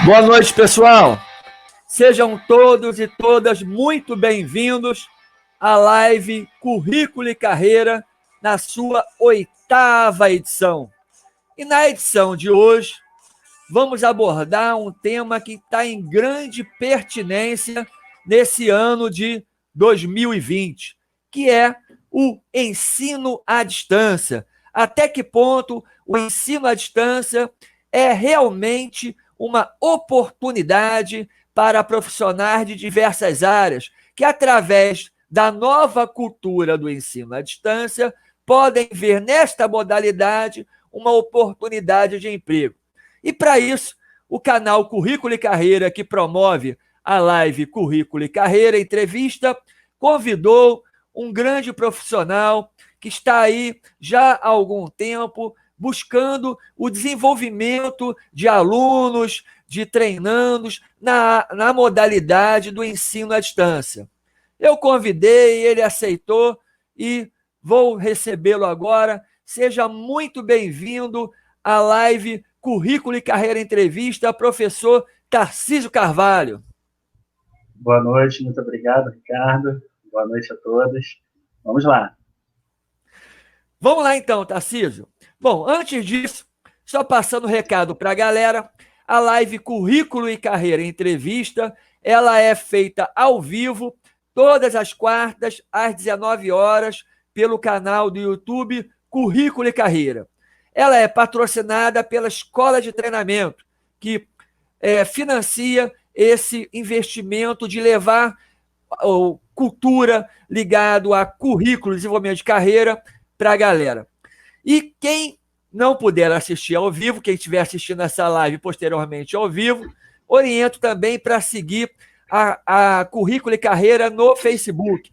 Boa noite, pessoal. Sejam todos e todas muito bem-vindos à live Currículo e Carreira, na sua 8ª edição. E na edição de hoje, vamos abordar um tema que está em grande pertinência nesse ano de 2020, que é o ensino à distância. Até que ponto o ensino à distância é realmente uma oportunidade para profissionais de diversas áreas que, através da nova cultura do ensino à distância, podem ver nesta modalidade uma oportunidade de emprego. E para isso, o canal Currículo e Carreira, que promove a live Currículo e Carreira Entrevista, convidou um grande profissional que está aí já há algum tempo buscando o desenvolvimento de alunos, de treinandos na modalidade do ensino à distância. Eu convidei, ele aceitou e vou recebê-lo agora. Seja muito bem-vindo à live Currículo e Carreira Entrevista, professor Tarcísio Carvalho. Boa noite, muito obrigado, Ricardo. Boa noite a todos. Vamos lá. Vamos lá então, Tarcísio. Bom, antes disso, só passando o recado para a galera, a live Currículo e Carreira Entrevista, ela é feita ao vivo, todas as quartas, às 19 horas, pelo canal do YouTube Currículo e Carreira. Ela é patrocinada pela Escola de Treinamento, que financia esse investimento de levar cultura ligado a currículo, desenvolvimento de carreira para a galera. E quem não puder assistir ao vivo, quem estiver assistindo essa live posteriormente ao vivo, oriento também para seguir a Currículo e Carreira no Facebook,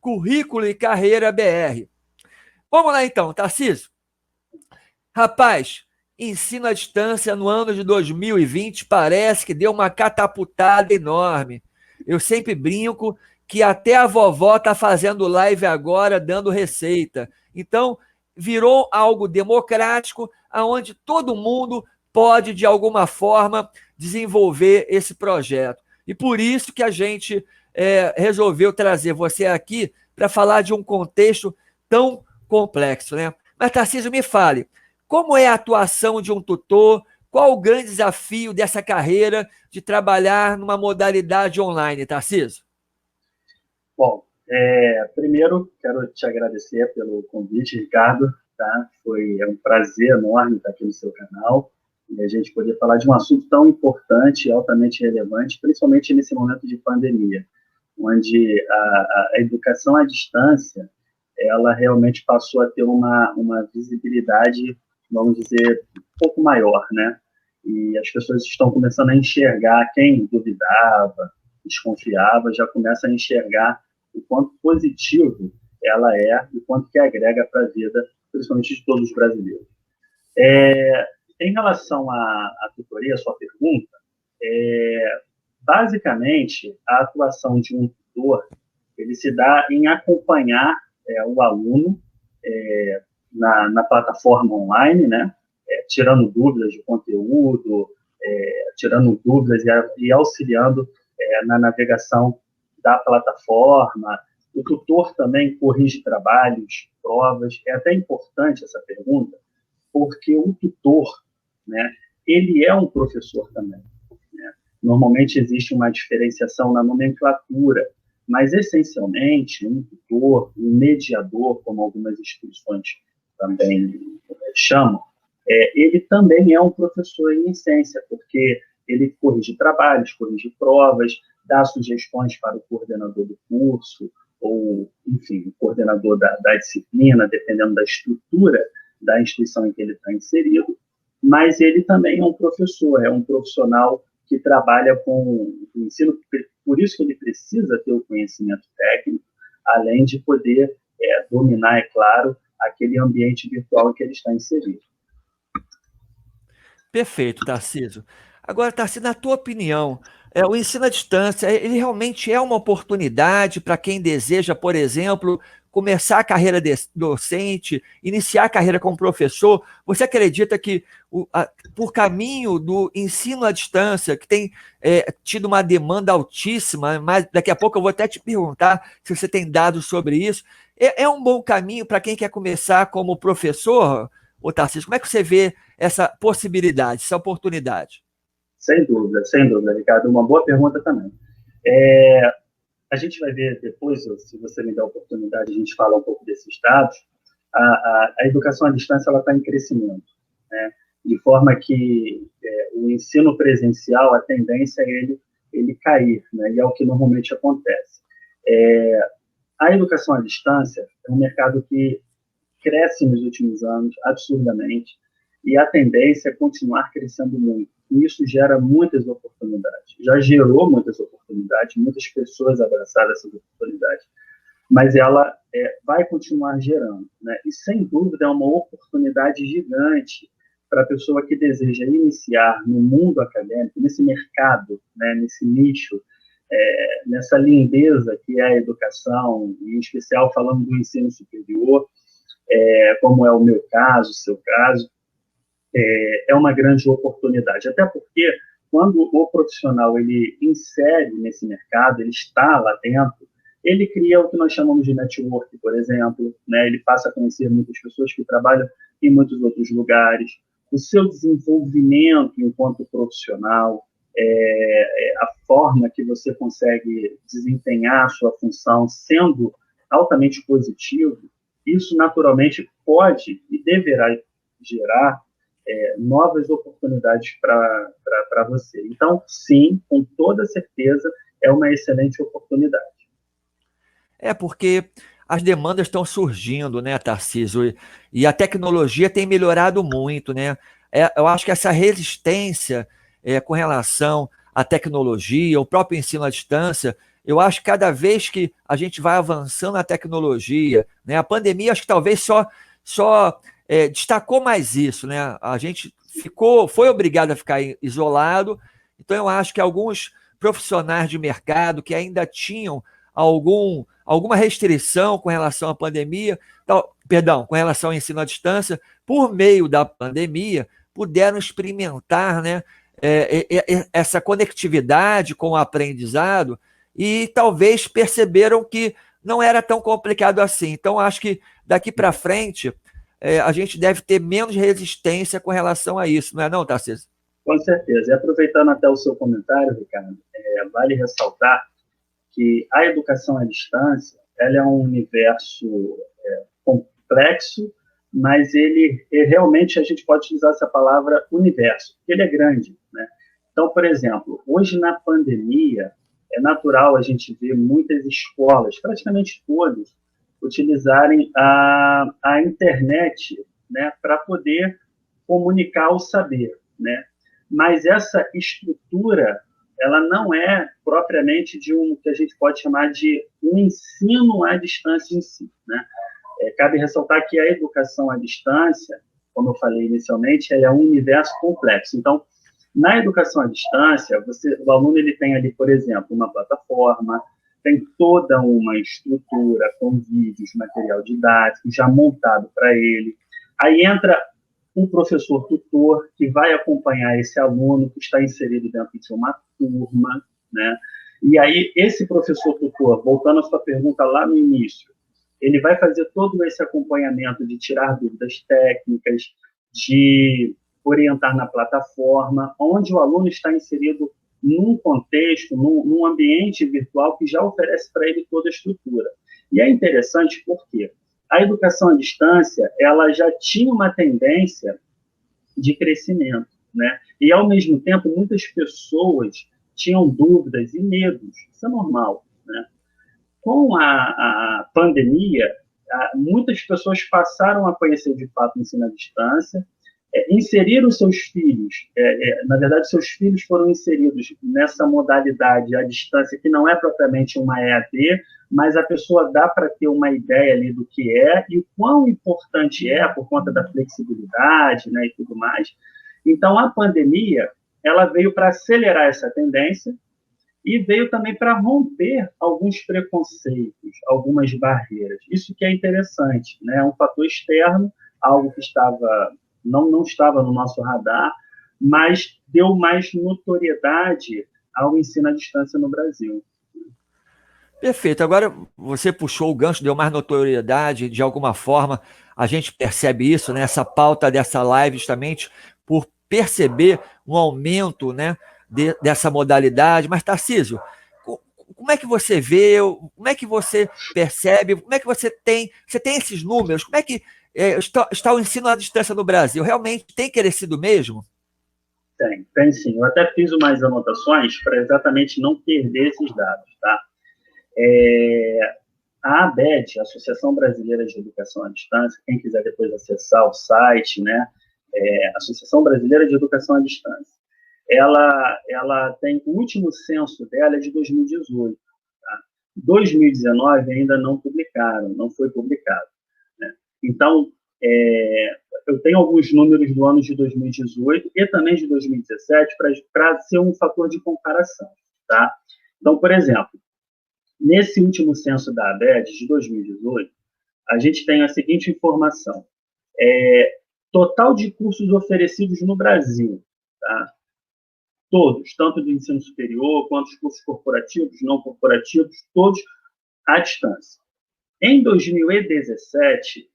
@Currículo e Carreira BR. Vamos lá então, Tarcísio. Rapaz, ensino à distância no ano de 2020 parece que deu uma catapultada enorme. Eu sempre brinco que até a vovó está fazendo live agora, dando receita. Então, virou algo democrático, onde todo mundo pode, de alguma forma, desenvolver esse projeto. E por isso que a gente resolveu trazer você aqui para falar de um contexto tão complexo, né? Mas, Tarcísio, me fale, como é a atuação de um tutor? Qual o grande desafio dessa carreira de trabalhar numa modalidade online, Tarcísio? Bom, primeiro quero te agradecer pelo convite, Ricardo. Tá? É um prazer enorme estar aqui no seu canal e a gente poder falar de um assunto tão importante e altamente relevante, principalmente nesse momento de pandemia, onde a educação à distância ela realmente passou a ter uma visibilidade, vamos dizer, um pouco maior, né? E as pessoas estão começando a enxergar, quem duvidava, desconfiava, já começa a enxergar o quanto positivo ela é e o quanto que agrega para a vida, principalmente de todos os brasileiros. Em relação à tutoria, a sua pergunta, basicamente, a atuação de um tutor, ele se dá em acompanhar o aluno na plataforma online, né? Tirando dúvidas de conteúdo, tirando dúvidas e auxiliando na navegação da plataforma. O tutor também corrige trabalhos, provas. É até importante essa pergunta, porque o tutor, né, ele é um professor também. Né? Normalmente existe uma diferenciação na nomenclatura, mas, essencialmente, um tutor, um mediador, como algumas instituições também chamam, ele também é um professor em essência, porque ele corrige trabalhos, corrige provas, dá sugestões para o coordenador do curso, ou, enfim, o coordenador da disciplina, dependendo da estrutura da instituição em que ele está inserido, mas ele também é um professor, é um profissional que trabalha com o ensino, por isso que ele precisa ter o conhecimento técnico, além de poder dominar, é claro, aquele ambiente virtual em que ele está inserido. Perfeito, Tarcísio. Agora, Tarcísio, na tua opinião, o ensino à distância, ele realmente é uma oportunidade para quem deseja, por exemplo, começar a carreira docente, iniciar a carreira como professor, você acredita que por caminho do ensino à distância, que tem tido uma demanda altíssima, mas daqui a pouco eu vou até te perguntar se você tem dados sobre isso, é um bom caminho para quem quer começar como professor, ô Tarcísio? Como é que você vê essa possibilidade, essa oportunidade? Sem dúvida, Ricardo. Uma boa pergunta também. A gente vai ver depois, se você me der a oportunidade, a gente fala um pouco desses dados. A educação à distância ela está em crescimento, né? De forma que o ensino presencial, a tendência é ele cair, né? E é o que normalmente acontece. A educação à distância é um mercado que cresce nos últimos anos absurdamente e a tendência é continuar crescendo muito. E isso gera muitas oportunidades. Já gerou muitas oportunidades, muitas pessoas abraçaram essas oportunidades, mas ela vai continuar gerando, né? E, sem dúvida, é uma oportunidade gigante para a pessoa que deseja iniciar no mundo acadêmico, nesse mercado, né, nesse nicho, nessa lindeza que é a educação, em especial falando do ensino superior, como é o meu caso, o seu caso, é uma grande oportunidade. Até porque, quando o profissional ele insere nesse mercado, ele está lá dentro, ele cria o que nós chamamos de network, por exemplo, né? Ele passa a conhecer muitas pessoas que trabalham em muitos outros lugares. O seu desenvolvimento enquanto profissional, a forma que você consegue desempenhar a sua função sendo altamente positivo, isso naturalmente pode e deverá gerar novas oportunidades para você. Então, sim, com toda certeza, é uma excelente oportunidade. Porque as demandas estão surgindo, né, Tarcísio? E a tecnologia tem melhorado muito, né? Eu acho que essa resistência com relação à tecnologia, o próprio ensino à distância, eu acho que cada vez que a gente vai avançando na tecnologia, né, a pandemia acho que talvez só destacou mais isso, né? A gente foi obrigado a ficar isolado, então eu acho que alguns profissionais de mercado que ainda tinham alguma restrição com relação à pandemia, com relação ao ensino à distância, por meio da pandemia, puderam experimentar, né, essa conectividade com o aprendizado e talvez perceberam que não era tão complicado assim. Então, acho que daqui para frente a gente deve ter menos resistência com relação a isso, não é não, Tarcísio? Com certeza. E aproveitando até o seu comentário, Ricardo, vale ressaltar que a educação à distância ela é um universo complexo, mas ele realmente a gente pode utilizar essa palavra universo, porque ele é grande, né? Então, por exemplo, hoje na pandemia é natural a gente ver muitas escolas, praticamente todas, utilizarem a internet, né, para poder comunicar o saber, né? Mas essa estrutura ela não é propriamente de um que a gente pode chamar de um ensino à distância em si, né? Cabe ressaltar que a educação à distância, como eu falei inicialmente, ela é um universo complexo. Então, na educação à distância, o aluno ele tem ali, por exemplo, uma plataforma, tem toda uma estrutura com vídeos, material didático já montado para ele. Aí entra um professor tutor que vai acompanhar esse aluno que está inserido dentro de uma turma, né? E aí esse professor tutor, voltando à sua pergunta lá no início, ele vai fazer todo esse acompanhamento de tirar dúvidas técnicas, de orientar na plataforma, onde o aluno está inserido num contexto, num ambiente virtual que já oferece para ele toda a estrutura. E é interessante porque a educação à distância, ela já tinha uma tendência de crescimento, né? E, ao mesmo tempo, muitas pessoas tinham dúvidas e medos. Isso é normal, né? Com a pandemia, muitas pessoas passaram a conhecer, de fato, o ensino à distância, inseriram seus filhos, na verdade, seus filhos foram inseridos nessa modalidade à distância, que não é propriamente uma EAD, mas a pessoa dá para ter uma ideia ali do que é e o quão importante é por conta da flexibilidade, né, e tudo mais. Então, a pandemia, ela veio para acelerar essa tendência e veio também para romper alguns preconceitos, algumas barreiras. Isso que é interessante, né? É um fator externo, algo que não estava no nosso radar, mas deu mais notoriedade ao ensino à distância no Brasil. Perfeito. Agora você puxou o gancho, deu mais notoriedade, de alguma forma a gente percebe isso, né? Essa pauta dessa live, justamente por perceber um aumento, né, dessa modalidade. Mas, Tarcísio, como é que você vê, como é que você percebe, como é que você tem esses números, como é que está o ensino à distância no Brasil? Realmente tem crescido mesmo? Tem sim. Eu até fiz umas anotações para exatamente não perder esses dados, tá? A ABED, Associação Brasileira de Educação à Distância, quem quiser depois acessar o site, né? Associação Brasileira de Educação à Distância. Ela tem, o último censo dela é de 2018. Tá? 2019 ainda não publicaram, não foi publicado. Né? Então, eu tenho alguns números do ano de 2018 e também de 2017 para ser um fator de comparação. Tá? Então, por exemplo, nesse último censo da ABED, de 2018, a gente tem a seguinte informação. Total de cursos oferecidos no Brasil, tá? Todos, tanto do ensino superior, quanto os cursos corporativos, não corporativos, todos à distância. Em 2017,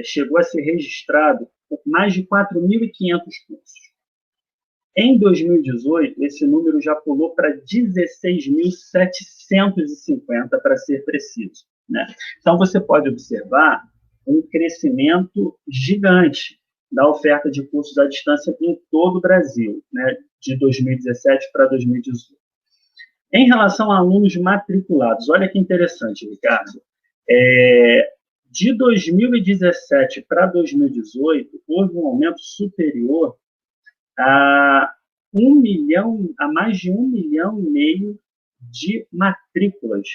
chegou a ser registrado mais de 4.500 cursos. Em 2018, esse número já pulou para 16.750, para ser preciso. Né? Então, você pode observar um crescimento gigante da oferta de cursos à distância em todo o Brasil, né? De 2017 para 2018. Em relação a alunos matriculados, olha que interessante, Ricardo. De 2017 para 2018, houve um aumento superior a mais de 1,5 milhão de matrículas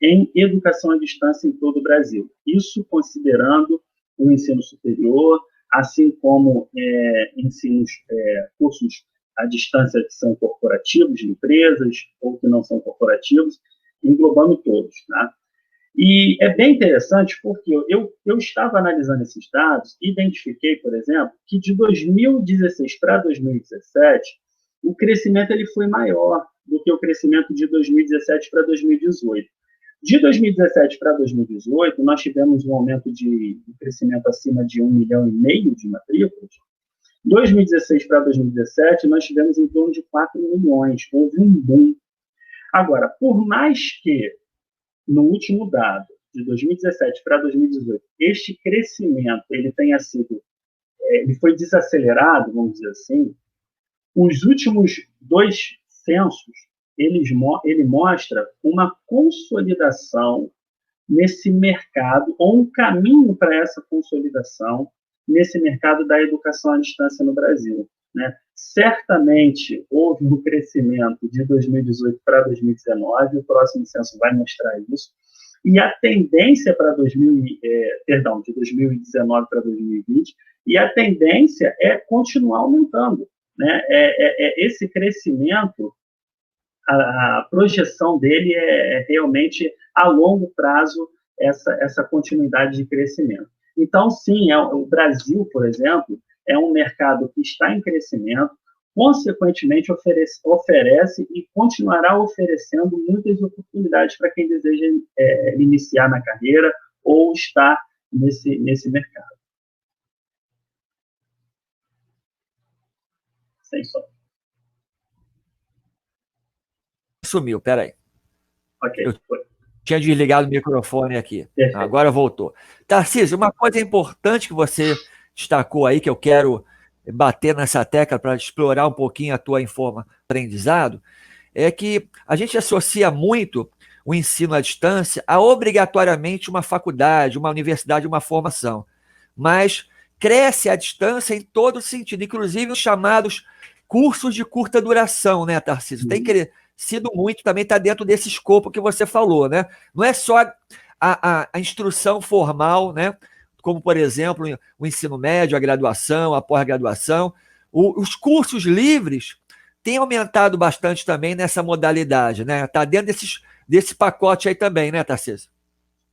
em educação à distância em todo o Brasil. Isso considerando o ensino superior, assim como cursos à distância que são corporativos, de empresas, ou que não são corporativos, englobando todos. Tá? E é bem interessante porque eu estava analisando esses dados e identifiquei, por exemplo, que de 2016 para 2017, o crescimento ele foi maior do que o crescimento de 2017 para 2018. De 2017 para 2018, nós tivemos um aumento de crescimento acima de 1,5 milhão de matrículas. 2016 para 2017, nós tivemos em torno de 4 milhões. Houve um boom. Agora, por mais que no último dado, de 2017 para 2018, este crescimento ele foi desacelerado, vamos dizer assim, os últimos 2 censos, ele mostra uma consolidação nesse mercado, ou um caminho para essa consolidação nesse mercado da educação à distância no Brasil. Né? Certamente houve um crescimento de 2018 para 2019, o próximo censo vai mostrar isso, e a tendência para de 2019 para 2020, e a tendência é continuar aumentando. Né? Esse crescimento, a projeção dele é realmente a longo prazo essa continuidade de crescimento. Então, sim, o Brasil, por exemplo, é um mercado que está em crescimento, consequentemente oferece e continuará oferecendo muitas oportunidades para quem deseja iniciar na carreira ou estar nesse mercado. Sem som. Sumiu, peraí. Ok, foi. Tinha desligado o microfone aqui. Perfeito. Agora voltou. Tarcísio, uma coisa importante que você destacou aí, que eu quero bater nessa tecla para explorar um pouquinho a tua aprendizado, é que a gente associa muito o ensino à distância a obrigatoriamente uma faculdade, uma universidade, uma formação. Mas cresce à distância em todo sentido, inclusive os chamados cursos de curta duração, né, Tarcísio? Tem crescido muito, também está dentro desse escopo que você falou, né? Não é só a instrução formal, né? Como, por exemplo, o ensino médio, a graduação, a pós-graduação. Os cursos livres tem aumentado bastante também nessa modalidade, né? Está dentro desse pacote aí também, né, Tarcísio?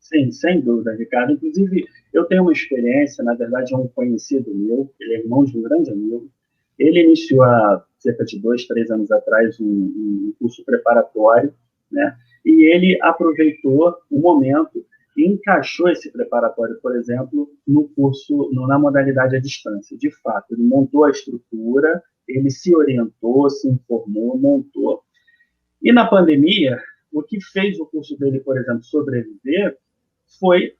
Sim, sem dúvida, Ricardo. Inclusive, eu tenho uma experiência, na verdade, é um conhecido meu, ele é irmão de um grande amigo. Ele iniciou há cerca de 2, 3 anos atrás um curso preparatório, né? E ele aproveitou o momento e encaixou esse preparatório, por exemplo, no curso, na modalidade à distância. De fato, ele montou a estrutura, ele se orientou, se informou, montou. E na pandemia, o que fez o curso dele, por exemplo, sobreviver foi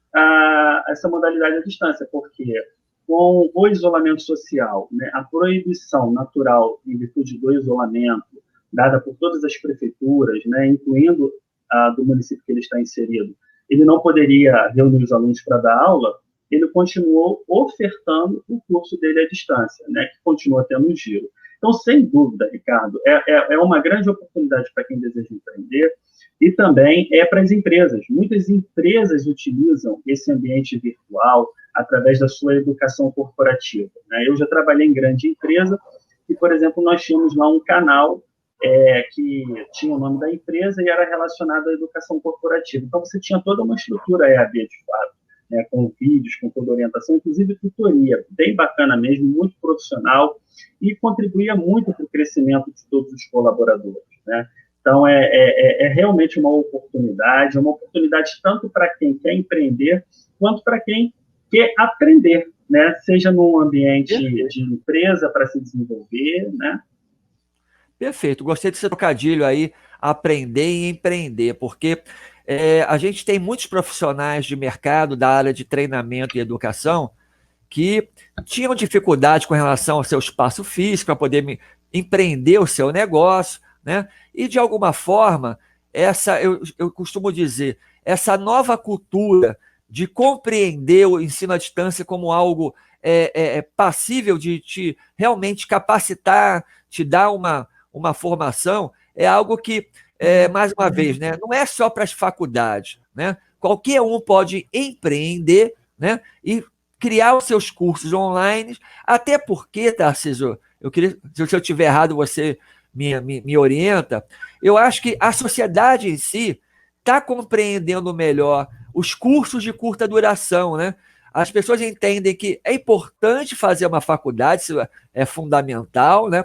essa modalidade à distância, porque com o isolamento social, né, a proibição natural em virtude do isolamento, dada por todas as prefeituras, né, incluindo a do município que ele está inserido, ele não poderia reunir os alunos para dar aula, ele continuou ofertando o curso dele à distância, né, que continua tendo giro. Então, sem dúvida, Ricardo, é uma grande oportunidade para quem deseja empreender, e também é para as empresas. Muitas empresas utilizam esse ambiente virtual através da sua educação corporativa, né? Eu já trabalhei em grande empresa e, por exemplo, nós tínhamos lá um canal que tinha o nome da empresa e era relacionado à educação corporativa. Então, você tinha toda uma estrutura EAD, de fato, né, com vídeos, com toda a orientação, inclusive tutoria, bem bacana mesmo, muito profissional, e contribuía muito para o crescimento de todos os colaboradores, né? Então, é realmente uma oportunidade tanto para quem quer empreender, quanto para quem quer aprender, né? Seja num ambiente de empresa para se desenvolver, né? Perfeito. Gostei desse trocadilho aí, aprender e empreender, porque a gente tem muitos profissionais de mercado da área de treinamento e educação que tinham dificuldade com relação ao seu espaço físico para poder empreender o seu negócio, né? E de alguma forma, eu costumo dizer, essa nova cultura de compreender o ensino à distância como algo passível de te realmente capacitar, te dar uma formação, é algo que, mais uma vez, né, não é só para as faculdades, né? Qualquer um pode empreender, né, e criar os seus cursos online, até porque, Tarcísio, se eu estiver errado, você me orienta, eu acho que a sociedade em si está compreendendo melhor os cursos de curta duração, né? As pessoas entendem que é importante fazer uma faculdade, isso é fundamental, né?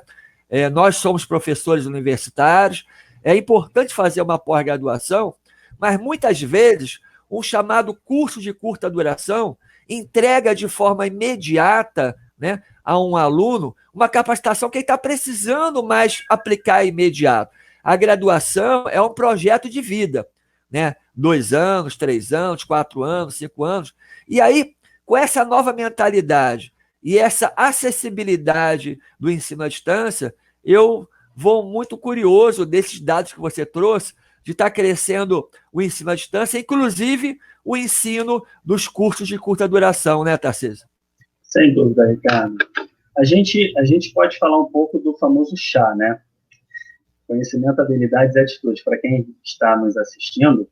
Nós somos professores universitários, é importante fazer uma pós-graduação, mas muitas vezes um chamado curso de curta duração entrega de forma imediata, né, a um aluno uma capacitação que ele está precisando mais aplicar imediato. A graduação é um projeto de vida, né? 2 anos, 3 anos, 4 anos, 5 anos. E aí, com essa nova mentalidade e essa acessibilidade do ensino à distância, eu vou muito curioso desses dados que você trouxe, de estar crescendo o ensino à distância, inclusive o ensino dos cursos de curta duração, né, Tarcísio? Sem dúvida, Ricardo. A gente pode falar um pouco do famoso chá, né? Conhecimento, habilidades e atitudes. Para quem está nos assistindo,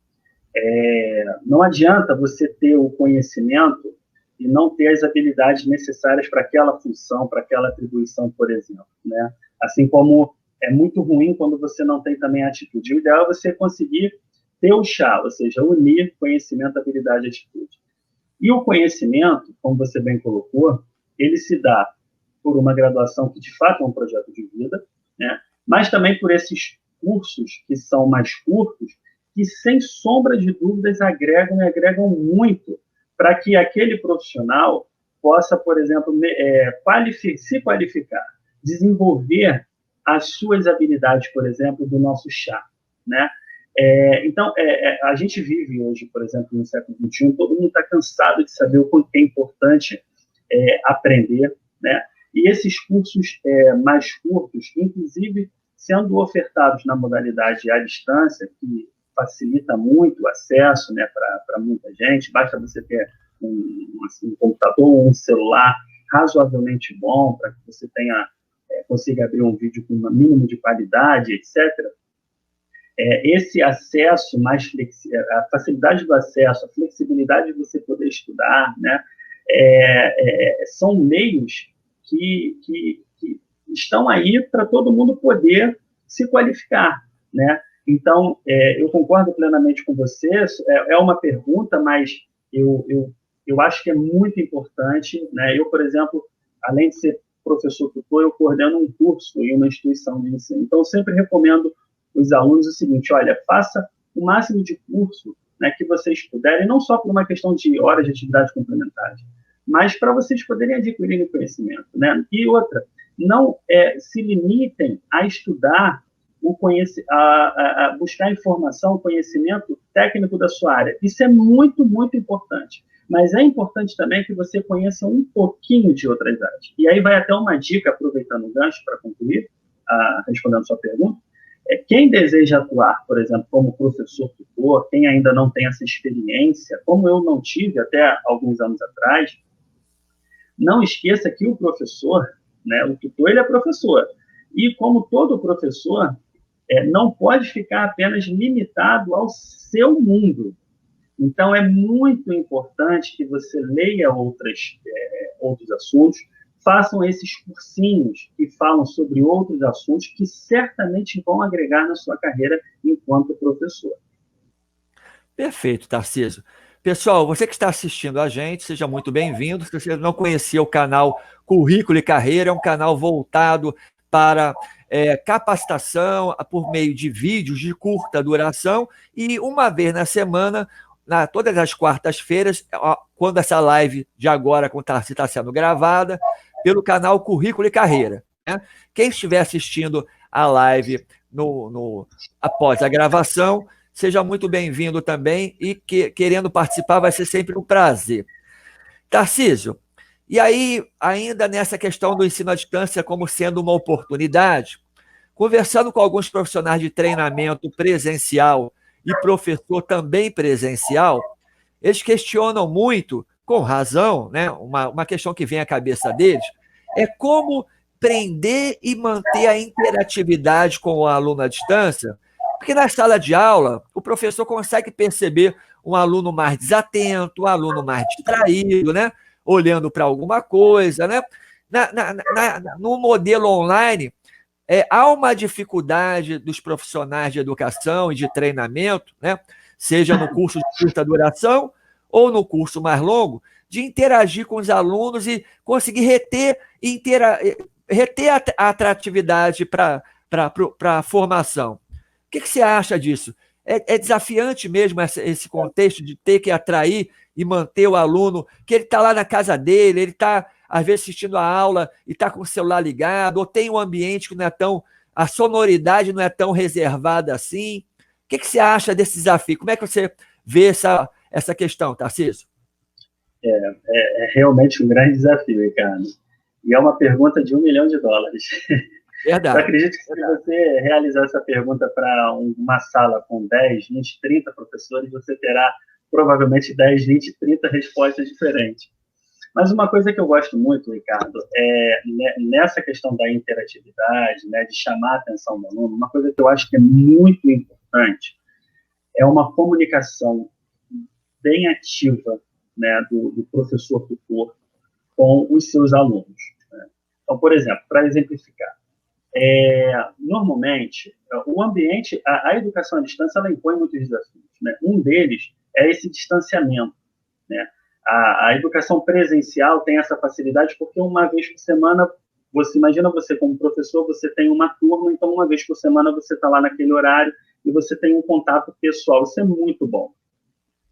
não adianta você ter o conhecimento e não ter as habilidades necessárias para aquela função, para aquela atribuição, por exemplo, né? Assim como é muito ruim quando você não tem também a atitude. O ideal é você conseguir ter o chá, ou seja, unir conhecimento, habilidade e atitude. E o conhecimento, como você bem colocou, ele se dá por uma graduação que, de fato, é um projeto de vida, né? Mas também por esses cursos que são mais curtos, que, sem sombra de dúvidas, agregam e agregam muito para que aquele profissional possa, por exemplo, se qualificar, desenvolver as suas habilidades, por exemplo, do nosso chá, né? Então, a gente vive hoje, por exemplo, no século XXI, todo mundo está cansado de saber o quanto é importante aprender, né? E esses cursos mais curtos, inclusive sendo ofertados na modalidade à distância, que facilita muito o acesso, né, para muita gente, basta você ter um computador ou um celular razoavelmente bom para que você consiga abrir um vídeo com um mínimo de qualidade, etc. Esse acesso mais flexível, a facilidade do acesso, a flexibilidade de você poder estudar, né, são meios que estão aí para todo mundo poder se qualificar, né? Então, eu concordo plenamente com você, é uma pergunta, mas eu acho que é muito importante, né? Eu, por exemplo, além de ser professor tutor, eu coordeno um curso em uma instituição de ensino. Então, eu sempre recomendo os alunos o seguinte: olha, faça o máximo de curso, né, que vocês puderem, não só por uma questão de horas de atividade complementares, mas para vocês poderem adquirir conhecimento, né? E outra, não se limitem a estudar a buscar informação, conhecimento técnico da sua área. Isso é muito, muito importante. Mas é importante também que você conheça um pouquinho de outras áreas. E aí vai até uma dica, aproveitando o gancho para concluir, respondendo a sua pergunta. Quem deseja atuar, por exemplo, como professor tutor, quem ainda não tem essa experiência, como eu não tive até alguns anos atrás, não esqueça que o professor, né, o tutor, ele é professor. E como todo professor, não pode ficar apenas limitado ao seu mundo. Então, é muito importante que você leia outros assuntos, façam esses cursinhos que falam sobre outros assuntos que certamente vão agregar na sua carreira enquanto professor. Perfeito, Tarcísio. Pessoal, você que está assistindo a gente, seja muito bem-vindo. Se você não conhecia o canal Currículo e Carreira, é um canal voltado para capacitação por meio de vídeos de curta duração e uma vez na semana, todas as quartas-feiras, quando essa live de agora com o Tarcísio está sendo gravada, pelo canal Currículo e Carreira, né? Quem estiver assistindo a live após a gravação, seja muito bem-vindo também e querendo participar vai ser sempre um prazer. Tarcísio, e aí, ainda nessa questão do ensino à distância como sendo uma oportunidade, conversando com alguns profissionais de treinamento presencial e professor também presencial, eles questionam muito, com razão, né, uma questão que vem à cabeça deles, é como prender e manter a interatividade com o aluno à distância, porque na sala de aula, o professor consegue perceber um aluno mais desatento, um aluno mais distraído, né? Olhando para alguma coisa, né? No modelo online, há uma dificuldade dos profissionais de educação e de treinamento, né? Seja no curso de curta duração ou no curso mais longo, de interagir com os alunos e conseguir reter a atratividade para a formação. O que você acha disso? É desafiante mesmo esse contexto de ter que atrair e manter o aluno, que ele está lá na casa dele, ele está, às vezes, assistindo a aula e está com o celular ligado, ou tem um ambiente que não é tão... a sonoridade não é tão reservada assim. O que você acha desse desafio? Como é que você vê essa questão, Tarcísio? É realmente um grande desafio, Ricardo. E é uma pergunta de $1 milhão. Verdade. Eu acredito que se você realizar essa pergunta para uma sala com 10, 20, 30 professores, você terá provavelmente 10, 20, 30 respostas diferentes. Mas uma coisa que eu gosto muito, Ricardo, nessa questão da interatividade, né, de chamar a atenção do aluno, uma coisa que eu acho que é muito importante é uma comunicação bem ativa, né, do professor tutor com os seus alunos, né? Então, por exemplo, para exemplificar, normalmente, o ambiente, a educação à distância, ela impõe muitos desafios, né? Um deles é esse distanciamento, né? A educação presencial tem essa facilidade porque uma vez por semana, imagina você como professor, você tem uma turma, então uma vez por semana você está lá naquele horário e você tem um contato pessoal, isso é muito bom.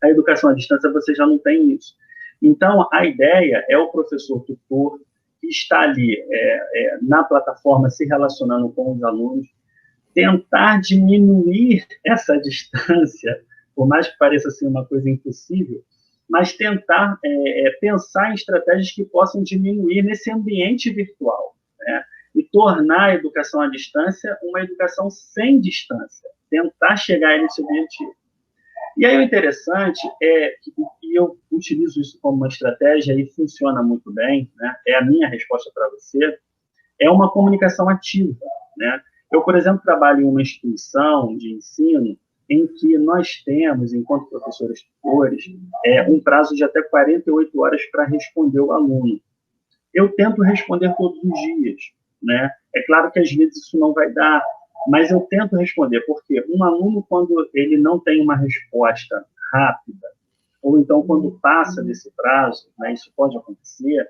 A educação à distância você já não tem isso. Então, a ideia é o professor tutor que está ali na plataforma se relacionando com os alunos, tentar diminuir essa distância, por mais que pareça ser uma coisa impossível, mas tentar pensar em estratégias que possam diminuir nesse ambiente virtual, né? E tornar a educação à distância uma educação sem distância, tentar chegar a esse objetivo. E aí o interessante é que eu utilizo isso como uma estratégia e funciona muito bem, né? É a minha resposta para você, é uma comunicação ativa, né? Eu, por exemplo, trabalho em uma instituição de ensino em que nós temos, enquanto professores tutores, um prazo de até 48 horas para responder o aluno. Eu tento responder todos os dias, né? É claro que às vezes isso não vai dar, mas eu tento responder, porque um aluno, quando ele não tem uma resposta rápida, ou então quando passa desse prazo, né, isso pode acontecer,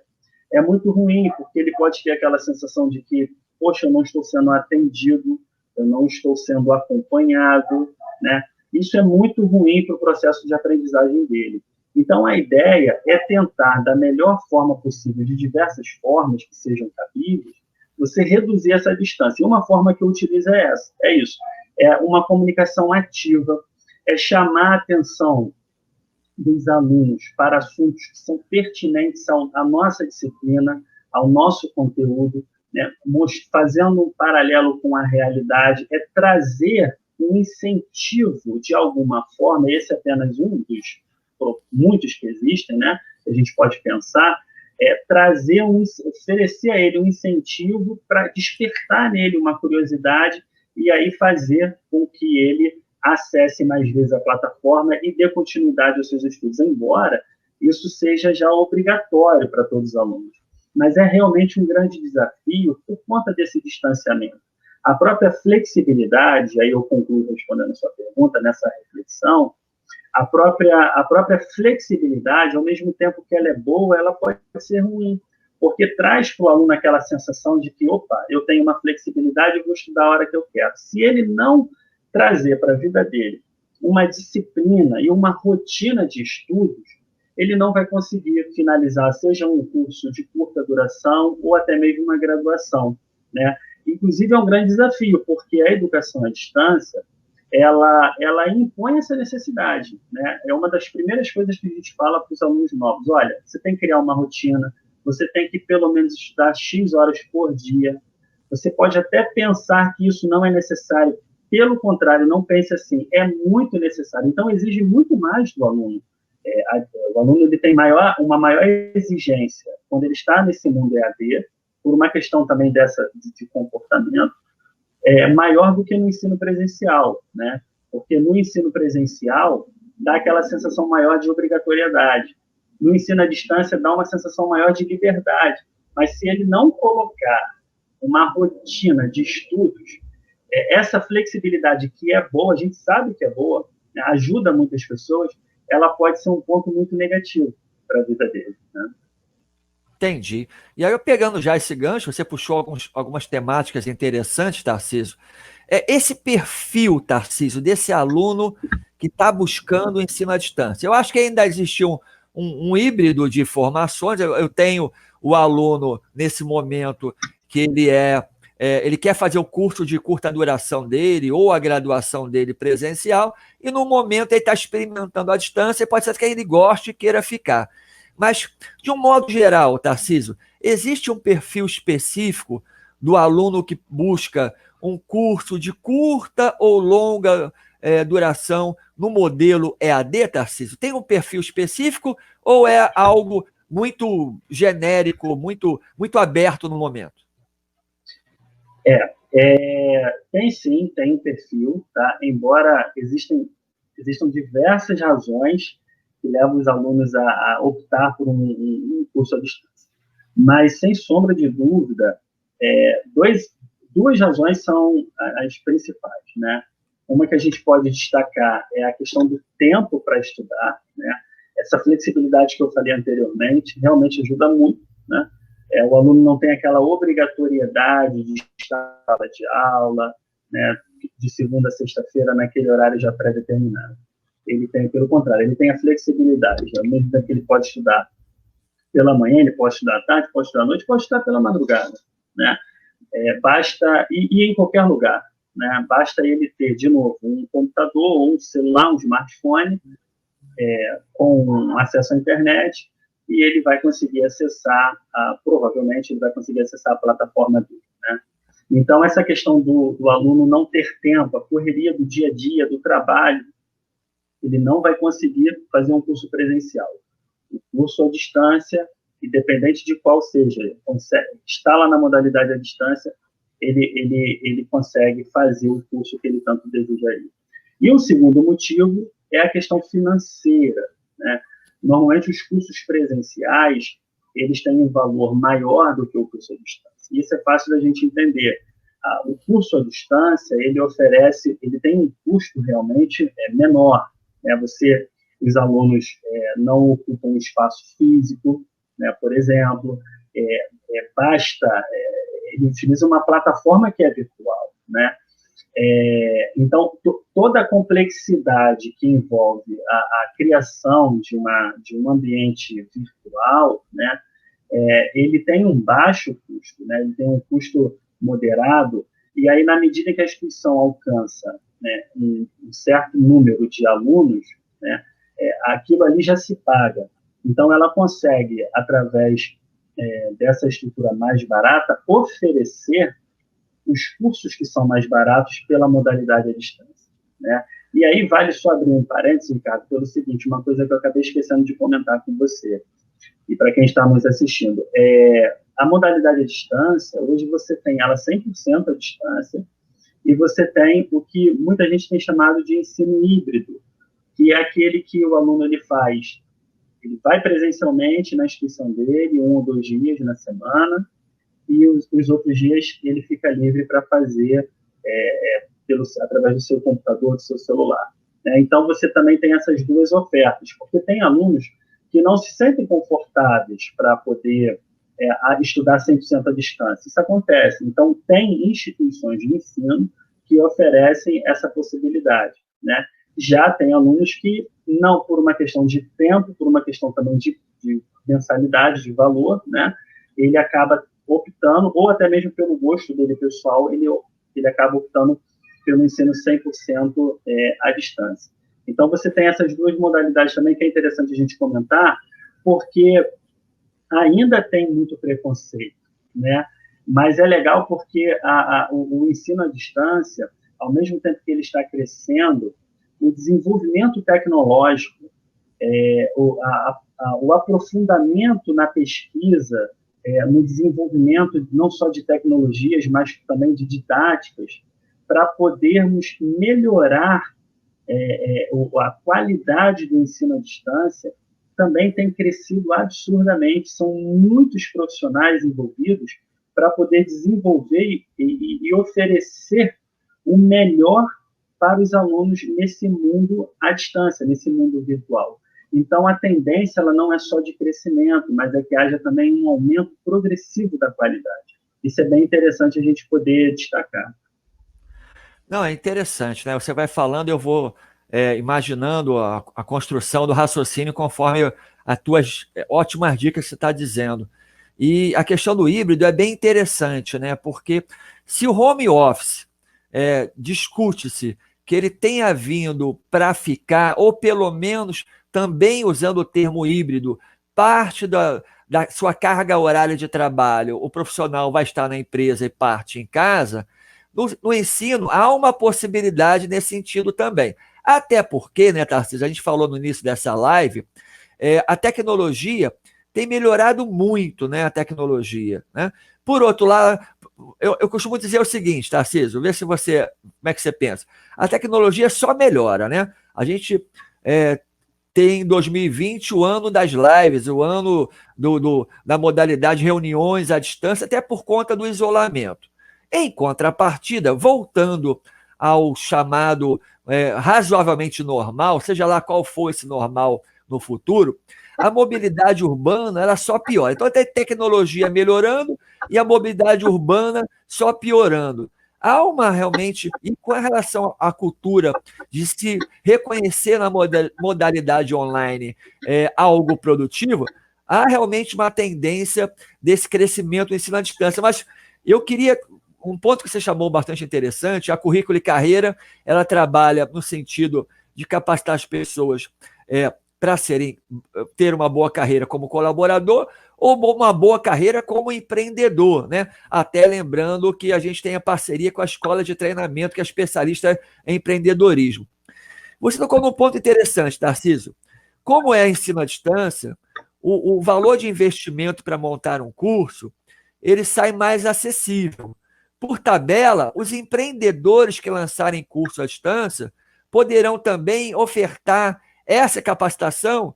é muito ruim, porque ele pode ter aquela sensação de que, poxa, eu não estou sendo atendido, eu não estou sendo acompanhado, né? Isso é muito ruim para o processo de aprendizagem dele. Então, a ideia é tentar, da melhor forma possível, de diversas formas que sejam cabíveis, você reduzir essa distância. E uma forma que eu utilizo é essa, é isso. É uma comunicação ativa, é chamar a atenção dos alunos para assuntos que são pertinentes à nossa disciplina, ao nosso conteúdo, né? Fazendo um paralelo com a realidade, é trazer um incentivo de alguma forma, esse é apenas um dos muitos que existem, né? A gente pode pensar, oferecer a ele um incentivo para despertar nele uma curiosidade e aí fazer com que ele acesse mais vezes a plataforma e dê continuidade aos seus estudos, embora isso seja já obrigatório para todos os alunos. Mas é realmente um grande desafio por conta desse distanciamento. A própria flexibilidade, aí eu concluo respondendo a sua pergunta, nessa reflexão, a própria flexibilidade, ao mesmo tempo que ela é boa, ela pode ser ruim, porque traz para o aluno aquela sensação de que, opa, eu tenho uma flexibilidade, eu vou estudar a hora que eu quero. Se ele não trazer para a vida dele uma disciplina e uma rotina de estudos, ele não vai conseguir finalizar, seja um curso de curta duração ou até mesmo uma graduação, né? Inclusive, é um grande desafio, porque a educação à distância, ela impõe essa necessidade, né? É uma das primeiras coisas que a gente fala para os alunos novos. Olha, você tem que criar uma rotina, você tem que pelo menos estudar X horas por dia. Você pode até pensar que isso não é necessário. Pelo contrário, não pense assim, é muito necessário. Então, exige muito mais do aluno. O aluno ele tem uma maior exigência quando ele está nesse mundo EAD, por uma questão também de comportamento, maior do que no ensino presencial, né? Porque no ensino presencial dá aquela sensação maior de obrigatoriedade. No ensino à distância dá uma sensação maior de liberdade. Mas se ele não colocar uma rotina de estudos, essa flexibilidade que é boa, a gente sabe que é boa, né, ajuda muitas pessoas, ela pode ser um ponto muito negativo para a vida dele, né? Entendi. E aí, eu pegando já esse gancho, você puxou algumas temáticas interessantes, Tarcísio. Esse perfil, Tarcísio, desse aluno que está buscando o ensino à distância. Eu acho que ainda existe um híbrido de formações. Eu tenho o aluno, nesse momento, que ele quer fazer o curso de curta duração dele ou a graduação dele presencial, e no momento ele está experimentando à distância, e pode ser que ele goste e queira ficar. Mas, de um modo geral, Tarcísio, existe um perfil específico do aluno que busca um curso de curta ou longa duração no modelo EAD, Tarcísio? Tem um perfil específico ou é algo muito genérico, muito, muito aberto no momento? Tem sim, tem perfil, tá? Embora existam diversas razões que levam os alunos a optar por um curso à distância. Mas, sem sombra de dúvida, duas razões são as principais, né? Uma que a gente pode destacar é a questão do tempo para estudar, né? Essa flexibilidade que eu falei anteriormente realmente ajuda muito, né? O aluno não tem aquela obrigatoriedade de estar na sala de aula, né, de segunda a sexta-feira naquele horário já pré-determinado. Ele tem, pelo contrário, ele tem a flexibilidade. Ao mesmo tempo que ele pode estudar pela manhã, ele pode estudar à tarde, pode estudar à noite, pode estudar pela madrugada, né? Basta, e em qualquer lugar, né? Basta ele ter, de novo, um computador, ou um celular, um smartphone, com acesso à internet, e ele vai conseguir acessar, provavelmente, ele vai conseguir acessar a plataforma dele, né? Então, essa questão do aluno não ter tempo, a correria do dia a dia, do trabalho, ele não vai conseguir fazer um curso presencial. O curso à distância, independente de qual seja, ele está lá na modalidade à distância, ele consegue fazer o curso que ele tanto deseja ir. E o segundo motivo é a questão financeira, né? Normalmente, os cursos presenciais, eles têm um valor maior do que o curso à distância. isso é fácil da gente entender. O curso à distância, ele tem um custo realmente menor, né? Os alunos não ocupam um espaço físico, né? Por exemplo, ele utiliza uma plataforma que é virtual, né? Então, toda a complexidade que envolve a criação de um ambiente virtual, né? Ele tem um baixo custo, né? Ele tem um custo moderado, e aí, na medida que a instituição alcança, né, um certo número de alunos, né, aquilo ali já se paga. Então, ela consegue, através dessa estrutura mais barata, oferecer os cursos que são mais baratos pela modalidade à distância, né? E aí vale só abrir um parênteses, Ricardo, pelo seguinte, uma coisa que eu acabei esquecendo de comentar com você, e para quem está nos assistindo, a modalidade à distância, hoje você tem ela 100% à distância, e você tem o que muita gente tem chamado de ensino híbrido, que é aquele que o aluno ele vai presencialmente na instituição dele, 1 ou 2 dias na semana, e os outros dias ele fica livre para fazer através do seu computador, do seu celular, né? Então, você também tem essas duas ofertas, porque tem alunos que não se sentem confortáveis para poder estudar 100% à distância. Isso acontece. Então, tem instituições de ensino que oferecem essa possibilidade, né? Já tem alunos que, não por uma questão de tempo, por uma questão também de mensalidade, de valor, né? Ele acaba optando, ou até mesmo pelo gosto dele pessoal, ele acaba optando pelo ensino 100% à distância. Então, você tem essas duas modalidades também, que é interessante a gente comentar, porque ainda tem muito preconceito, né? Mas é legal porque o ensino à distância, ao mesmo tempo que ele está crescendo, o desenvolvimento tecnológico, o aprofundamento na pesquisa, no desenvolvimento não só de tecnologias, mas também de didáticas, para podermos melhorar a qualidade do ensino à distância, também tem crescido absurdamente. São muitos profissionais envolvidos para poder desenvolver e oferecer o melhor para os alunos nesse mundo à distância, nesse mundo virtual. Então, a tendência ela não é só de crescimento, mas é que haja também um aumento progressivo da qualidade. Isso é bem interessante a gente poder destacar. Não, é interessante, né? Você vai falando, eu vou imaginando a construção do raciocínio conforme as tuas ótimas dicas que você está dizendo. E a questão do híbrido é bem interessante, né? Porque se o home office discute-se que ele tenha vindo para ficar, ou pelo menos também usando o termo híbrido, parte da sua carga horária de trabalho, o profissional vai estar na empresa e parte em casa. No ensino, há uma possibilidade nesse sentido também. Até porque, né, Tarcísio, a gente falou no início dessa live, a tecnologia tem melhorado muito, né, a tecnologia, né? Por outro lado, eu costumo dizer o seguinte, Tarcísio, vê se você, como é que você pensa. A tecnologia só melhora, né? A gente tem em 2020 o ano das lives, o ano da modalidade reuniões à distância, até por conta do isolamento. Em contrapartida, voltando ao chamado razoavelmente normal, seja lá qual for esse normal no futuro, a mobilidade urbana ela só piora. Então, tem tecnologia melhorando e a mobilidade urbana só piorando. Há uma realmente, e com relação à cultura de se reconhecer na modalidade online algo produtivo, há realmente uma tendência desse crescimento do ensino à distância. Mas eu queria um ponto que você chamou bastante interessante, a Currículo e Carreira, ela trabalha no sentido de capacitar as pessoas para ter uma boa carreira como colaborador ou uma boa carreira como empreendedor, né? Até lembrando que a gente tem a parceria com a escola de treinamento que é especialista em empreendedorismo. Você tocou num ponto interessante, Tarcísio. Como é ensino à distância, o valor de investimento para montar um curso, ele sai mais acessível. Por tabela, os empreendedores que lançarem curso à distância poderão também ofertar essa capacitação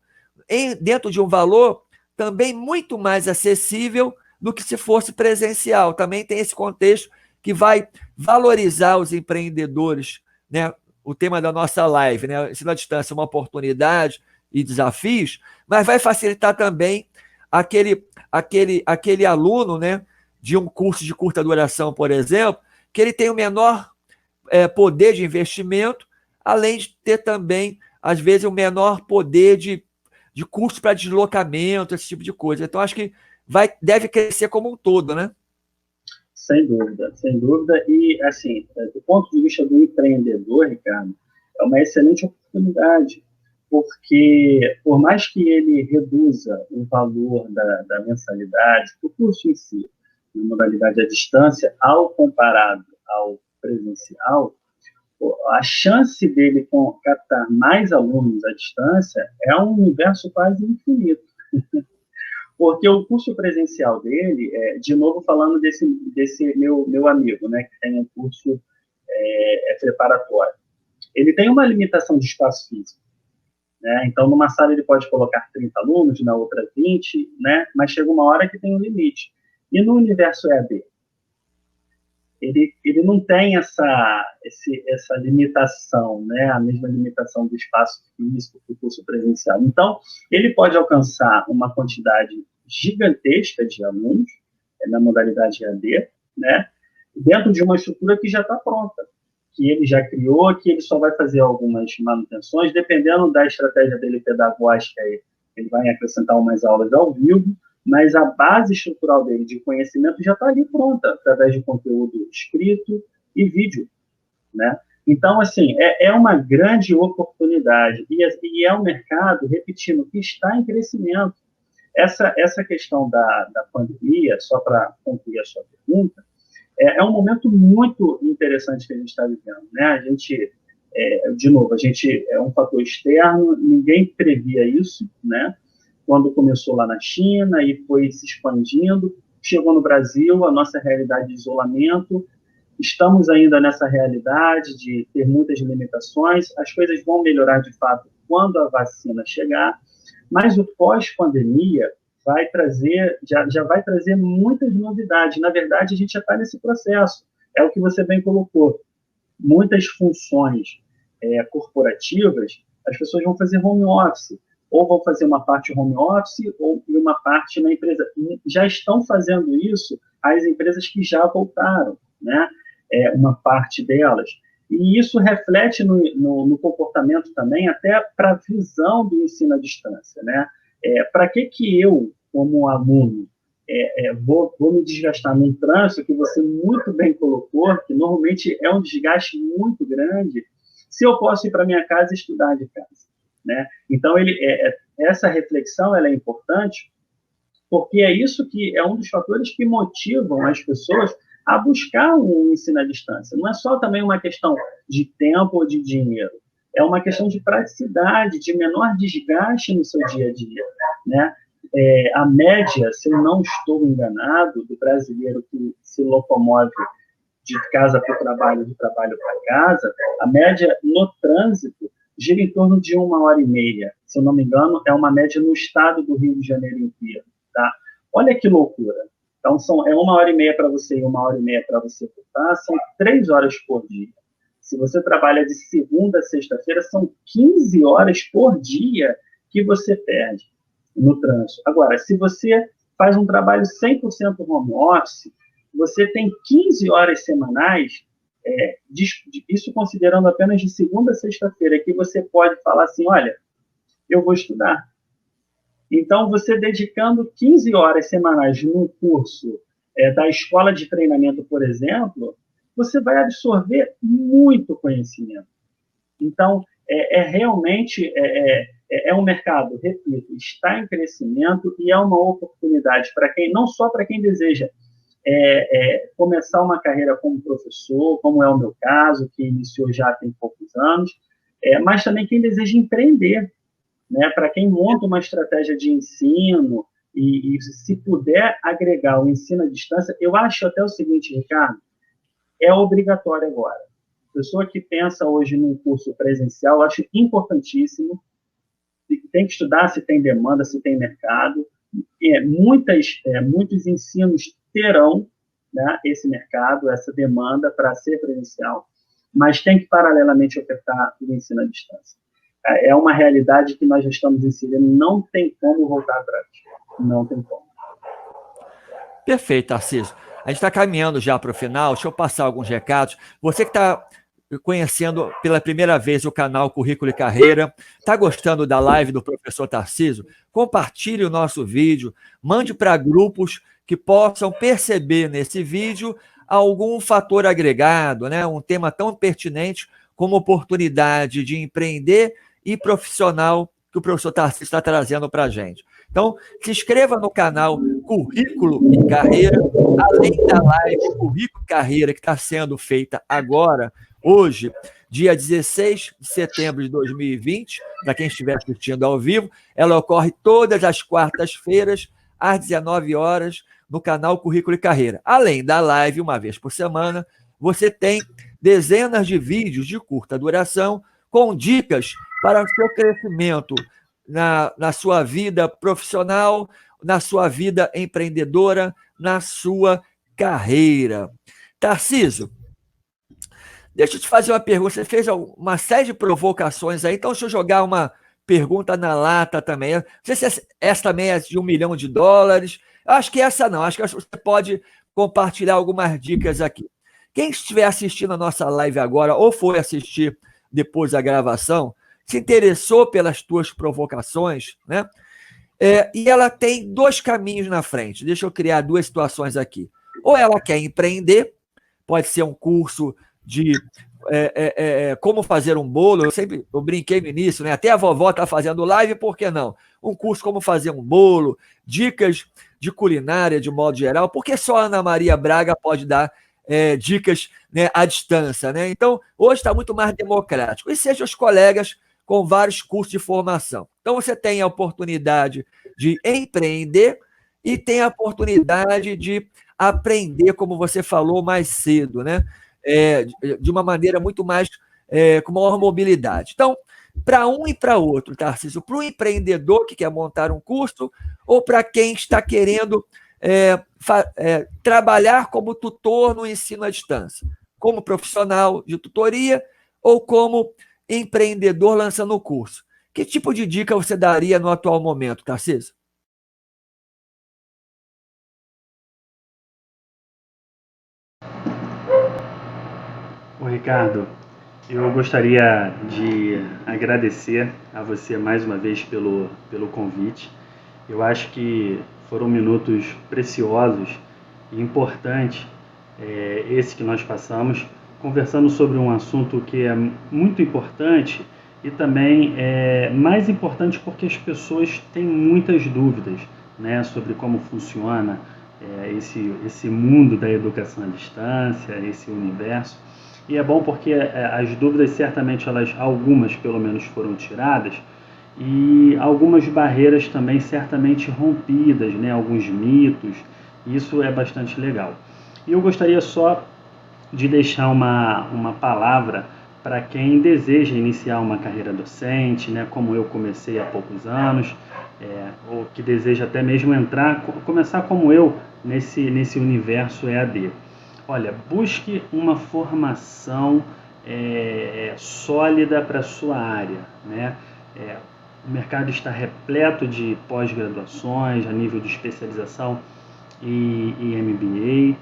dentro de um valor também muito mais acessível do que se fosse presencial. Também tem esse contexto que vai valorizar os empreendedores, né? O tema da nossa live, né? Ensino à distância, uma oportunidade e desafios, mas vai facilitar também aquele aluno, né, de um curso de curta duração, por exemplo, que ele tem o menor poder de investimento, além de ter também, às vezes, o menor poder de custo para deslocamento, esse tipo de coisa. Então, acho que deve crescer como um todo, né? Sem dúvida, sem dúvida. E, assim, do ponto de vista do empreendedor, Ricardo, é uma excelente oportunidade, porque, por mais que ele reduza o valor da mensalidade, do curso em si, na modalidade à distância, ao comparado ao presencial, a chance dele captar mais alunos à distância é um universo quase infinito. Porque o curso presencial dele, de novo falando desse meu amigo, né, que tem um curso preparatório, ele tem uma limitação de espaço físico. Né? Então, numa sala ele pode colocar 30 alunos, na outra 20, né? Mas chega uma hora que tem um limite. E no universo EAD, ele não tem essa limitação, né? A mesma limitação do espaço físico do curso presencial. Então, ele pode alcançar uma quantidade gigantesca de alunos na modalidade EAD, né? Dentro de uma estrutura que já está pronta, que ele já criou, que ele só vai fazer algumas manutenções, dependendo da estratégia dele pedagógica, ele vai acrescentar umas aulas ao vivo, mas a base estrutural dele de conhecimento já está ali pronta, através de conteúdo escrito e vídeo, né? Então, assim, é uma grande oportunidade, e é um mercado, repetindo, que está em crescimento. Essa questão da pandemia, só para concluir a sua pergunta, é um momento muito interessante que a gente está vivendo, né? A gente, de novo, a gente é um fator externo, ninguém previa isso, né? Quando começou lá na China e foi se expandindo, chegou no Brasil, a nossa realidade de isolamento, estamos ainda nessa realidade de ter muitas limitações, as coisas vão melhorar de fato quando a vacina chegar, mas o pós-pandemia vai trazer, já vai trazer muitas novidades. Na verdade, a gente já está nesse processo. É o que você bem colocou. Muitas funções corporativas, as pessoas vão fazer home office, ou vão fazer uma parte home office ou uma parte na empresa. Já estão fazendo isso as empresas que já voltaram, né? Uma parte delas. E isso reflete no comportamento também, até para a visão do ensino à distância, né? Para que eu, como aluno, vou me desgastar num trânsito que você muito bem colocou, que normalmente é um desgaste muito grande, se eu posso ir para minha casa e estudar de casa, né? Então, essa reflexão ela é importante, porque é isso que é um dos fatores que motivam as pessoas a buscar um ensino à distância. Não é só também uma questão de tempo ou de dinheiro, é uma questão de praticidade, de menor desgaste no seu dia a dia, né? A média, se eu não estou enganado, do brasileiro que se locomove de casa para o trabalho, de trabalho para casa, a média no trânsito gira em torno de 1h30. Se eu não me engano, é uma média no estado do Rio de Janeiro inteiro. Tá? Olha que loucura. Então, é 1h30 para você e 1h30 para você voltar, são 3 horas por dia. Se você trabalha de segunda a sexta-feira, são 15 horas por dia que você perde no trânsito. Agora, se você faz um trabalho 100% home office, você tem 15 horas semanais, isso considerando apenas de segunda a sexta-feira, que você pode falar assim, olha, eu vou estudar. Então, você dedicando 15 horas semanais num curso da escola de treinamento, por exemplo, você vai absorver muito conhecimento. Então, realmente um mercado, repito, está em crescimento e é uma oportunidade para quem, não só para quem deseja começar uma carreira como professor, como é o meu caso, que iniciou já tem poucos anos, mas também quem deseja empreender, né? Para quem monta uma estratégia de ensino e se puder agregar o ensino à distância, eu acho até o seguinte, Ricardo, é obrigatório agora. Pessoa que pensa hoje num curso presencial, eu acho importantíssimo, tem que estudar se tem demanda, se tem mercado, muitos ensinos terão, né, esse mercado, essa demanda para ser presencial, mas tem que paralelamente ofertar o ensino à distância. É uma realidade que nós já estamos inserindo, não tem como voltar atrás, não tem como. Perfeito, Tarcísio. A gente está caminhando já para o final, deixa eu passar alguns recados. Você que está conhecendo pela primeira vez o canal Currículo e Carreira, está gostando da live do professor Tarcísio? Compartilhe o nosso vídeo, mande para grupos que possam perceber nesse vídeo algum fator agregado, né? Um tema tão pertinente como oportunidade de empreender e profissional que o professor Tarcísio está trazendo para a gente. Então, se inscreva no canal Currículo e Carreira, além da live Currículo e Carreira que está sendo feita agora, hoje, dia 16 de setembro de 2020, para quem estiver assistindo ao vivo, ela ocorre todas as quartas-feiras, às 19 horas, no canal Currículo e Carreira. Além da live, uma vez por semana, você tem dezenas de vídeos de curta duração com dicas para o seu crescimento na sua vida profissional, na sua vida empreendedora, na sua carreira. Tarcísio, deixa eu te fazer uma pergunta. Você fez uma série de provocações aí, então deixa eu jogar uma pergunta na lata também. Não sei se essa também é de $1 milhão. Eu acho que essa não, acho que você pode compartilhar algumas dicas aqui. Quem estiver assistindo a nossa live agora, ou foi assistir depois da gravação, se interessou pelas tuas provocações, né? E ela tem dois caminhos na frente. Deixa eu criar duas situações aqui. Ou ela quer empreender, pode ser um curso de como fazer um bolo. Eu brinquei no início, né? Até a vovó está fazendo live, por que não? Um curso como fazer um bolo, dicas de culinária de modo geral, porque só a Ana Maria Braga pode dar dicas, né, à distância, né? Então, hoje está muito mais democrático. E sejam os colegas com vários cursos de formação. Então, você tem a oportunidade de empreender e tem a oportunidade de aprender, como você falou mais cedo, né? De uma maneira muito mais, com maior mobilidade. Então, para um e para outro, Tarcísio, para o empreendedor que quer montar um curso ou para quem está querendo trabalhar como tutor no ensino à distância, como profissional de tutoria ou como empreendedor lançando o curso. Que tipo de dica você daria no atual momento, Tarcísio? Ô Ricardo, eu gostaria de agradecer a você mais uma vez pelo convite. Eu acho que foram minutos preciosos e importantes, esse que nós passamos, conversando sobre um assunto que é muito importante e também é mais importante porque as pessoas têm muitas dúvidas, né, sobre como funciona esse mundo da educação à distância, esse universo. E é bom porque as dúvidas certamente algumas pelo menos foram tiradas e algumas barreiras também certamente rompidas, né, alguns mitos. Isso é bastante legal. E eu gostaria só de deixar uma palavra para quem deseja iniciar uma carreira docente, né, como eu comecei há poucos anos, ou que deseja até mesmo começar como eu nesse universo EAD. Olha, busque uma formação sólida para a sua área, né? O mercado está repleto de pós-graduações a nível de especialização e MBA.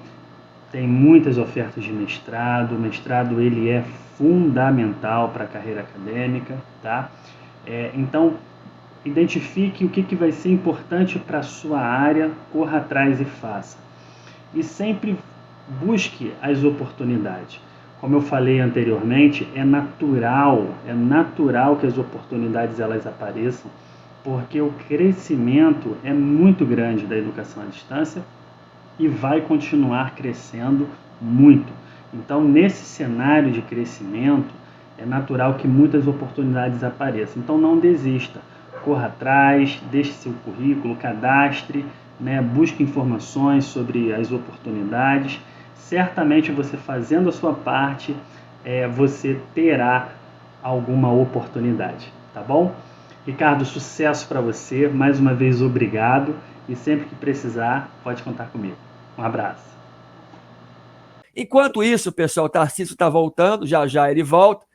Tem muitas ofertas de mestrado. O mestrado ele é fundamental para a carreira acadêmica, tá? Então, identifique o que vai ser importante para a sua área, corra atrás e faça. E sempre busque as oportunidades. Como eu falei anteriormente, é natural que as oportunidades elas apareçam, porque o crescimento é muito grande da educação à distância e vai continuar crescendo muito. Então, nesse cenário de crescimento, é natural que muitas oportunidades apareçam. Então, não desista, corra atrás, deixe seu currículo, cadastre, né, busque informações sobre as oportunidades. Certamente você fazendo a sua parte, você terá alguma oportunidade, tá bom? Ricardo, sucesso para você, mais uma vez obrigado e sempre que precisar, pode contar comigo. Um abraço. Enquanto isso, pessoal, o Tarcísio está voltando, já já ele volta.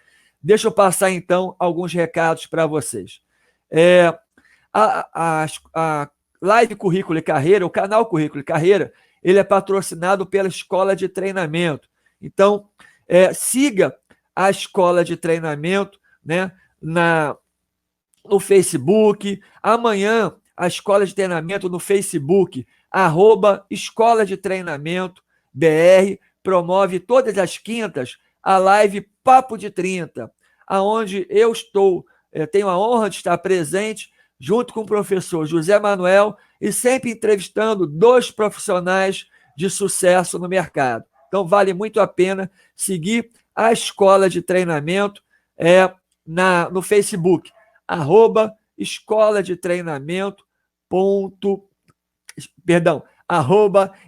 Deixa eu passar, então, alguns recados para vocês. A Live Currículo e Carreira, o canal Currículo e Carreira, ele é patrocinado pela Escola de Treinamento. Então, siga a Escola de Treinamento, né, no Facebook. Amanhã, a Escola de Treinamento no Facebook, @Escola de Treinamento BR, promove todas as quintas a live Papo de 30, aonde eu tenho a honra de estar presente junto com o professor José Manuel e sempre entrevistando 2 profissionais de sucesso no mercado. Então, vale muito a pena seguir a Escola de Treinamento no Facebook, @Escola de Treinamento,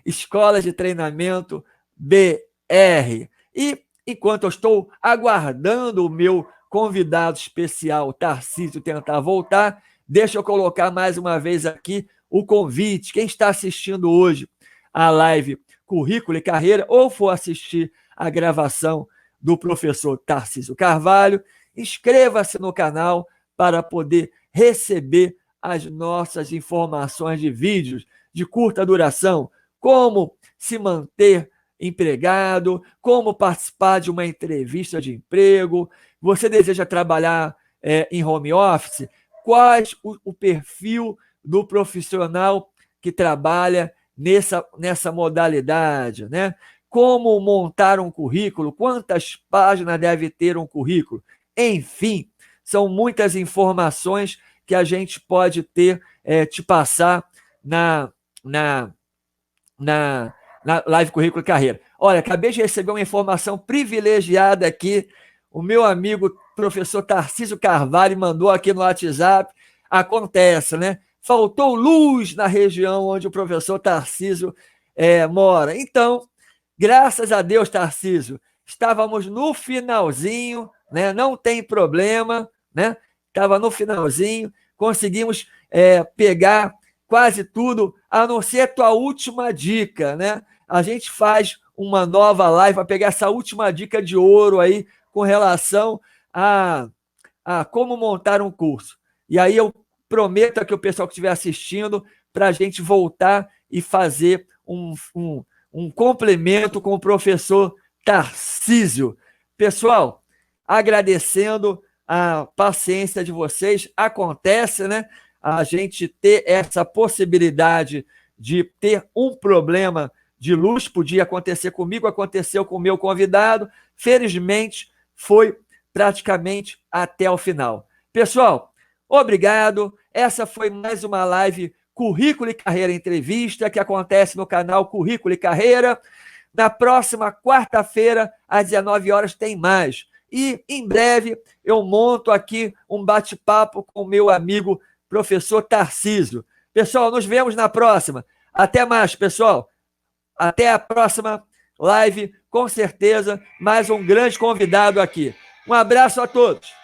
Escola de Treinamento BR. E enquanto eu estou aguardando o meu convidado especial, Tarcísio, tentar voltar, deixa eu colocar mais uma vez aqui o convite. Quem está assistindo hoje a live Currículo e Carreira, ou for assistir a gravação do professor Tarcísio Carvalho, inscreva-se no canal para poder receber as nossas informações de vídeos de curta duração, como se manter empregado, como participar de uma entrevista de emprego, você deseja trabalhar em home office, quais o perfil do profissional que trabalha nessa modalidade, né? Como montar um currículo, quantas páginas deve ter um currículo, enfim, são muitas informações que a gente pode te passar na Live Currículo e Carreira. Olha, acabei de receber uma informação privilegiada aqui. O meu amigo professor Tarcísio Carvalho mandou aqui no WhatsApp. Acontece, né? Faltou luz na região onde o professor Tarcísio mora. Então, graças a Deus, Tarcísio, estávamos no finalzinho, né? Não tem problema, né? Estava no finalzinho, conseguimos pegar quase tudo, a não ser a tua última dica, né? A gente faz uma nova live para pegar essa última dica de ouro aí com relação a como montar um curso. E aí eu prometo aqui o pessoal que estiver assistindo para a gente voltar e fazer um complemento com o professor Tarcísio. Pessoal, agradecendo a paciência de vocês, acontece, né? A gente ter essa possibilidade de ter um problema de luz, podia acontecer comigo, aconteceu com o meu convidado, felizmente foi praticamente até o final. Pessoal, obrigado, essa foi mais uma live Currículo e Carreira Entrevista, que acontece no canal Currículo e Carreira. Na próxima quarta-feira, às 19 horas, tem mais. E, em breve, eu monto aqui um bate-papo com o meu amigo professor Tarcísio. Pessoal, nos vemos na próxima. Até mais, pessoal. Até a próxima live, com certeza, mais um grande convidado aqui. Um abraço a todos.